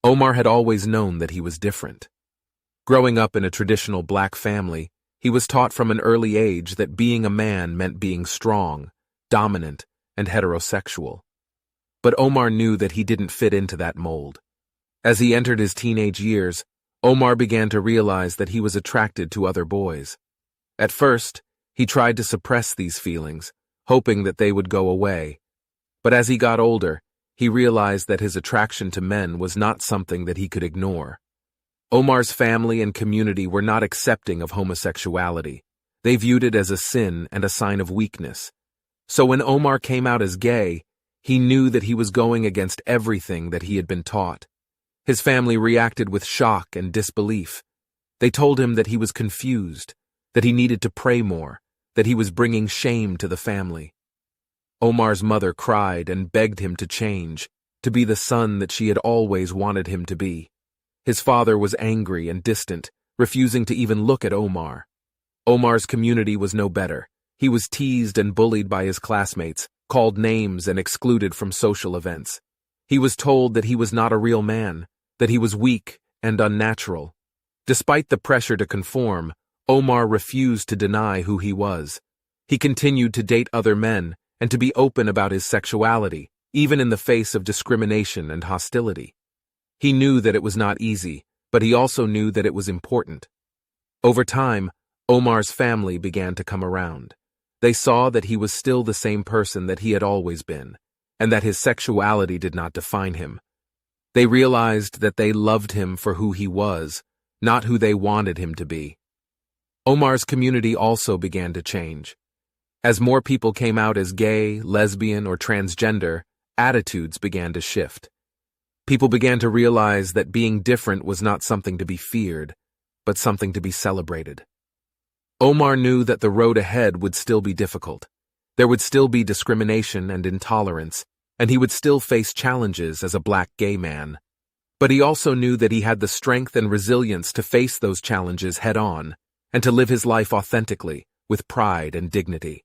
Omar had always known that he was different. Growing up in a traditional black family, he was taught from an early age that being a man meant being strong, dominant, and heterosexual. But Omar knew that he didn't fit into that mold. As he entered his teenage years, Omar began to realize that he was attracted to other boys. At first, he tried to suppress these feelings, hoping that they would go away. But as he got older, he realized that his attraction to men was not something that he could ignore. Omar's family and community were not accepting of homosexuality. They viewed it as a sin and a sign of weakness. So when Omar came out as gay, he knew that he was going against everything that he had been taught. His family reacted with shock and disbelief. They told him that he was confused, that he needed to pray more, that he was bringing shame to the family. Omar's mother cried and begged him to change, to be the son that she had always wanted him to be. His father was angry and distant, refusing to even look at Omar. Omar's community was no better. He was teased and bullied by his classmates, called names and excluded from social events. He was told that he was not a real man, that he was weak and unnatural. Despite the pressure to conform, Omar refused to deny who he was. He continued to date other men and to be open about his sexuality, even in the face of discrimination and hostility. He knew that it was not easy, but he also knew that it was important. Over time, Omar's family began to come around. They saw that he was still the same person that he had always been, and that his sexuality did not define him. They realized that they loved him for who he was, not who they wanted him to be. Omar's community also began to change. As more people came out as gay, lesbian, or transgender, attitudes began to shift. People began to realize that being different was not something to be feared, but something to be celebrated. Omar knew that the road ahead would still be difficult. There would still be discrimination and intolerance, and he would still face challenges as a black gay man. But he also knew that he had the strength and resilience to face those challenges head-on, and to live his life authentically, with pride and dignity.